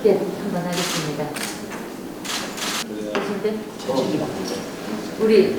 업데이트 한번 하겠습니다. 우리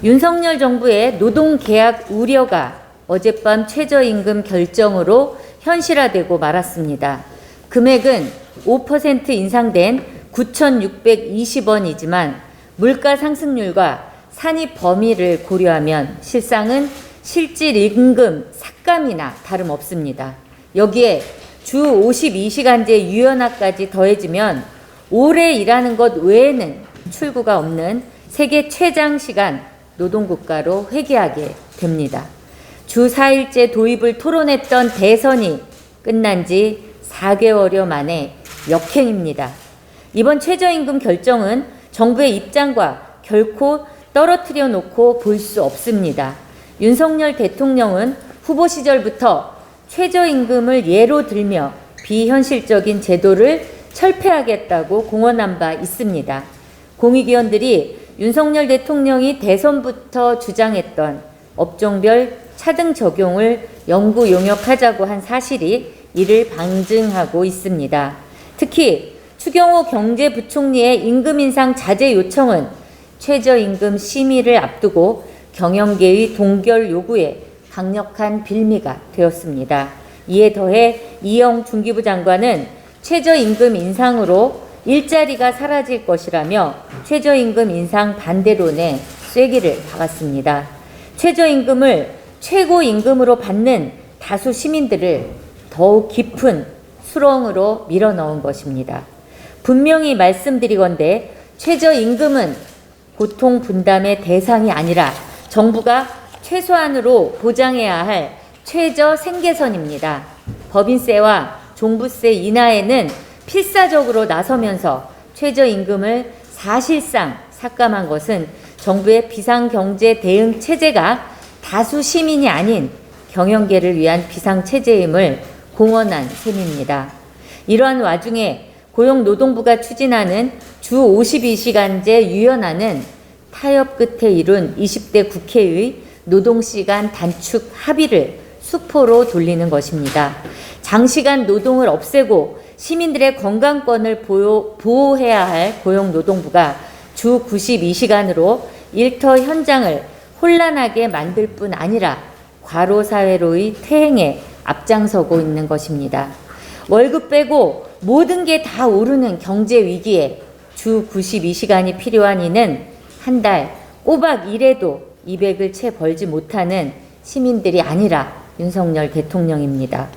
윤석열 정부의 노동계약 우려가 어젯밤 최저임금 결정으로 현실화되고 말았습니다. 금액은 5% 인상된 9,620원이지만 물가 상승률과 산입 범위를 고려하면 실상은 실질 임금 삭감이나 다름없습니다. 여기에 주 52시간제 유연화까지 더해지면 오래 일하는 것 외에는 출구가 없는 세계 최장시간 노동국가로 회귀하게 됩니다. 주 4일제 도입을 토론했던 대선이 끝난 지 4개월여 만에 역행입니다. 이번 최저임금 결정은 정부의 입장과 결코 떨어뜨려 놓고 볼 수 없습니다. 윤석열 대통령은 후보 시절부터 최저임금을 예로 들며 비현실적인 제도를 철폐하겠다고 공언한 바 있습니다. 공익위원들이 윤석열 대통령이 대선부터 주장했던 업종별 차등 적용을 영구 용역하자고 한 사실이 이를 방증하고 있습니다. 특히 추경호 경제부총리의 임금 인상 자제 요청은 최저임금 심의를 앞두고 경영계의 동결 요구에 강력한 빌미가 되었습니다. 이에 더해 이영 중기부 장관은 최저임금 인상으로 일자리가 사라질 것이라며 최저임금 인상 반대론에 쐐기를 박았습니다. 최저임금을 최고임금으로 받는 다수 시민들을 더욱 깊은 수렁으로 밀어넣은 것입니다. 분명히 말씀드리건대 최저임금은 고통 분담의 대상이 아니라 정부가 최소한으로 보장해야 할 최저 생계선입니다. 법인세와 종부세 인하에는 필사적으로 나서면서 최저임금을 사실상 삭감한 것은 정부의 비상경제 대응 체제가 다수 시민이 아닌 경영계를 위한 비상체제임을 공언한 셈입니다. 이러한 와중에 고용노동부가 추진하는 주 52시간제 유연화는 타협 끝에 이룬 20대 국회의 노동시간 단축 합의를 수포로 돌리는 것입니다. 장시간 노동을 없애고 시민들의 건강권을 보호해야 할 고용노동부가 주 92시간으로 일터 현장을 혼란하게 만들 뿐 아니라 과로사회로의 퇴행에 앞장서고 있는 것입니다. 월급 빼고 모든 게 다 오르는 경제 위기에 주 92시간이 필요한 이는 한 달 꼬박 일해도 200을 채 벌지 못하는 시민들이 아니라 윤석열 대통령입니다.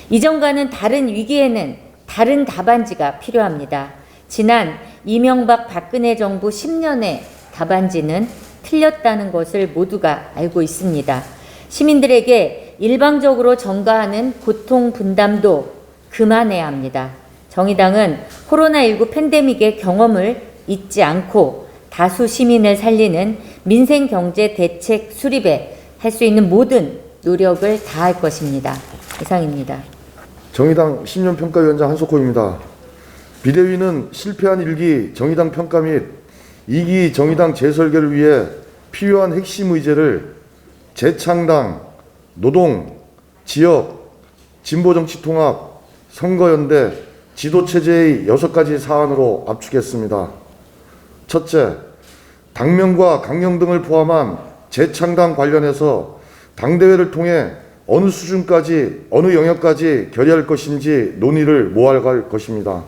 이전과는 다른 위기에는 다른 답안지가 필요합니다. 지난 이명박 박근혜 정부 10년의 답안지는 틀렸다는 것을 모두가 알고 있습니다. 시민들에게 일방적으로 전가하는 고통 분담도 그만해야 합니다. 정의당은 코로나19 팬데믹의 경험을 잊지 않고 다수 시민을 살리는 민생경제 대책 수립에 할 수 있는 모든 노력을 다할 것입니다. 이상입니다. 정의당 10년 평가위원장 한석호입니다. 비대위는 실패한 1기 정의당 평가 및 2기 정의당 재설계를 위해 필요한 핵심 의제를 재창당, 노동, 지역, 진보정치통합, 선거연대, 지도체제의 6가지 사안으로 압축했습니다. 첫째, 당명과 강령 등을 포함한 재창당 관련해서 당대회를 통해 어느 수준까지, 어느 영역까지 결의할 것인지 논의를 모아갈 것입니다.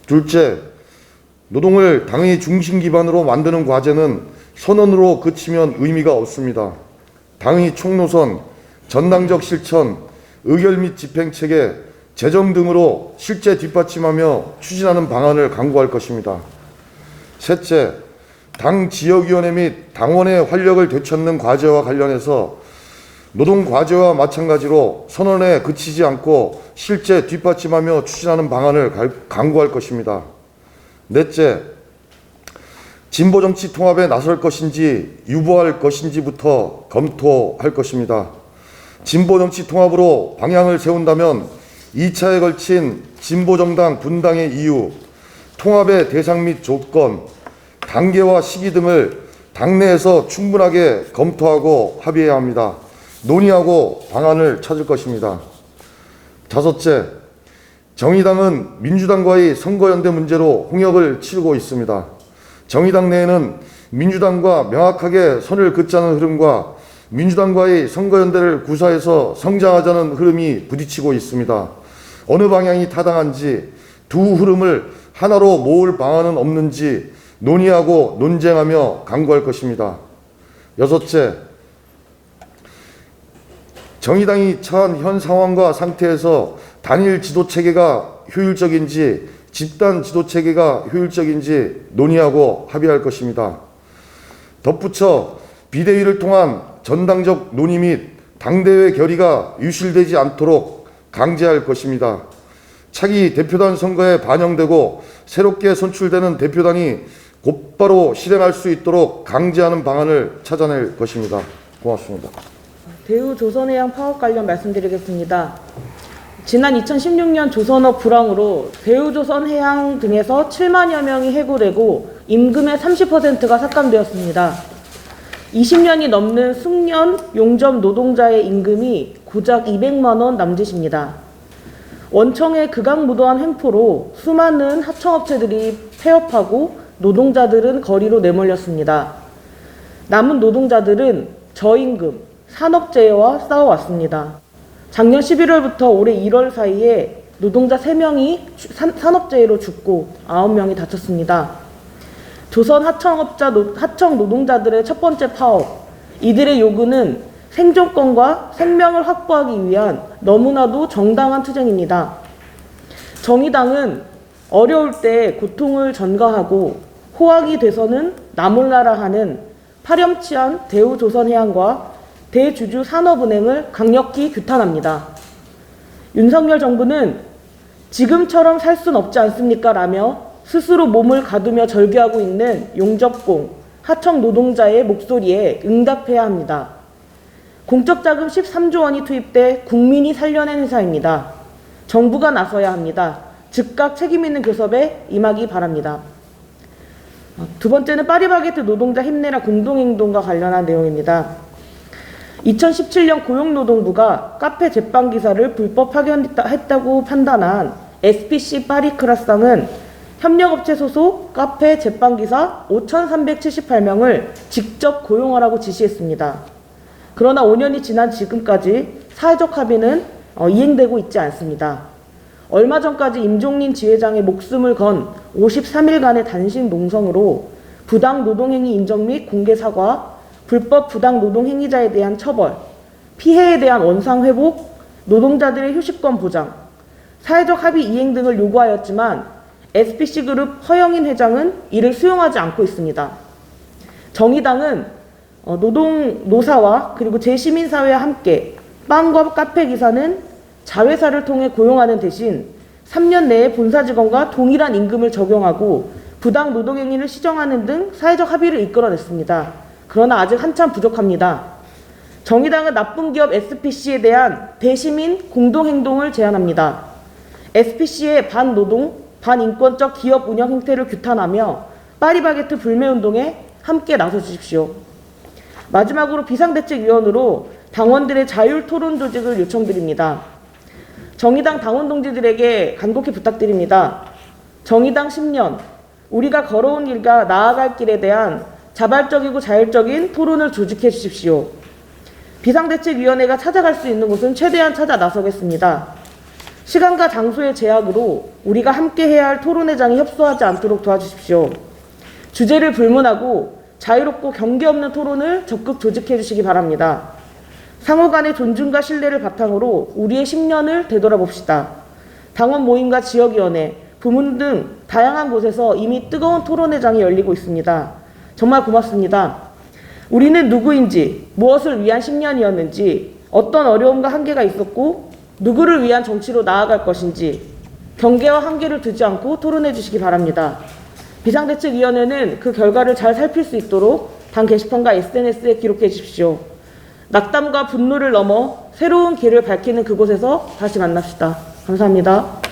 둘째, 노동을 당의 중심 기반으로 만드는 과제는 선언으로 그치면 의미가 없습니다. 당의 총노선, 전당적 실천, 의결 및 집행체계, 재정 등으로 실제 뒷받침하며 추진하는 방안을 강구할 것입니다. 셋째, 당 지역위원회 및 당원의 활력을 되찾는 과제와 관련해서 노동 과제와 마찬가지로 선언에 그치지 않고 실제 뒷받침하며 추진하는 방안을 강구할 것입니다. 넷째, 진보정치 통합에 나설 것인지 유보할 것인지부터 검토할 것입니다. 진보정치 통합으로 방향을 세운다면 2차에 걸친 진보정당 분당의 이유, 통합의 대상 및 조건, 단계와 시기 등을 당내에서 충분하게 검토하고 합의해야 합니다. 논의하고 방안을 찾을 것입니다. 다섯째, 정의당은 민주당과의 선거연대 문제로 홍역을 치르고 있습니다. 정의당 내에는 민주당과 명확하게 선을 긋자는 흐름과 민주당과의 선거연대를 구사해서 성장하자는 흐름이 부딪히고 있습니다. 어느 방향이 타당한지 두 흐름을 하나로 모을 방안은 없는지 논의하고 논쟁하며 강구할 것입니다. 여섯째, 정의당이 처한 현 상황과 상태에서 단일 지도체계가 효율적인지 집단 지도체계가 효율적인지 논의하고 합의할 것입니다. 덧붙여 비대위를 통한 전당적 논의 및 당대회 결의가 유실되지 않도록 강제할 것입니다. 차기 대표단 선거에 반영되고 새롭게 선출되는 대표단이 곧바로 실행할 수 있도록 강제하는 방안을 찾아낼 것입니다. 고맙습니다. 대우조선해양 파업 관련 말씀드리겠습니다. 지난 2016년 조선업 불황으로 대우조선해양 등에서 7만여 명이 해고되고 임금의 30%가 삭감되었습니다. 20년이 넘는 숙련 용접 노동자의 임금이 고작 200만 원 남짓입니다. 원청의 극악무도한 횡포로 수많은 하청업체들이 폐업하고 노동자들은 거리로 내몰렸습니다. 남은 노동자들은 저임금, 산업재해와 싸워왔습니다. 작년 11월부터 올해 1월 사이에 노동자 3명이 산업재해로 죽고 9명이 다쳤습니다. 조선 하청 노동자들의 첫 번째 파업, 이들의 요구는 생존권과 생명을 확보하기 위한 너무나도 정당한 투쟁입니다. 정의당은 어려울 때 고통을 전가하고 호학이 돼서는 나몰라라 하는 파렴치한 대우조선해양과 대주주 산업은행을 강력히 규탄합니다. 윤석열 정부는 지금처럼 살 순 없지 않습니까? 라며 스스로 몸을 가두며 절규하고 있는 용접공, 하청 노동자의 목소리에 응답해야 합니다. 공적 자금 13조 원이 투입돼 국민이 살려낸 회사입니다. 정부가 나서야 합니다. 즉각 책임 있는 교섭에 임하기 바랍니다. 두 번째는 파리바게뜨 노동자 힘내라 공동행동과 관련한 내용입니다. 2017년 고용노동부가 카페 제빵 기사를 불법 파견했다고 판단한 SPC 파리크라상은 협력업체 소속 카페 제빵 기사 5,378명을 직접 고용하라고 지시했습니다. 그러나 5년이 지난 지금까지 사회적 합의는 이행되고 있지 않습니다. 얼마 전까지 임종린 지회장의 목숨을 건 53일간의 단식 농성으로 부당 노동행위 인정 및 공개 사과, 불법 부당 노동 행위자에 대한 처벌, 피해에 대한 원상 회복, 노동자들의 휴식권 보장, 사회적 합의 이행 등을 요구하였지만 SPC그룹 허영인 회장은 이를 수용하지 않고 있습니다. 정의당은 노사와 그리고 재시민사회와 함께 빵과 카페 기사는 자회사를 통해 고용하는 대신 3년 내에 본사 직원과 동일한 임금을 적용하고 부당 노동행위를 시정하는 등 사회적 합의를 이끌어냈습니다. 그러나 아직 한참 부족합니다. 정의당은 나쁜 기업 SPC에 대한 대시민 공동행동을 제안합니다. SPC의 반노동, 반인권적 기업 운영 행태를 규탄하며 파리바게뜨 불매운동에 함께 나서주십시오. 마지막으로 비상대책위원으로 당원들의 자율토론 조직을 요청드립니다. 정의당 당원 동지들에게 간곡히 부탁드립니다. 정의당 10년, 우리가 걸어온 길과 나아갈 길에 대한 자발적이고 자율적인 토론을 조직해 주십시오. 비상대책위원회가 찾아갈 수 있는 곳은 최대한 찾아 나서겠습니다. 시간과 장소의 제약으로 우리가 함께 해야 할 토론회장이 협소하지 않도록 도와주십시오. 주제를 불문하고 자유롭고 경계 없는 토론을 적극 조직해 주시기 바랍니다. 상호 간의 존중과 신뢰를 바탕으로 우리의 10년을 되돌아봅시다. 당원 모임과 지역위원회, 부문 등 다양한 곳에서 이미 뜨거운 토론회장이 열리고 있습니다. 정말 고맙습니다. 우리는 누구인지, 무엇을 위한 10년이었는지, 어떤 어려움과 한계가 있었고 누구를 위한 정치로 나아갈 것인지 경계와 한계를 두지 않고 토론해 주시기 바랍니다. 비상대책위원회는 그 결과를 잘 살필 수 있도록 당 게시판과 SNS에 기록해 주십시오. 낙담과 분노를 넘어 새로운 길을 밝히는 그곳에서 다시 만납시다. 감사합니다.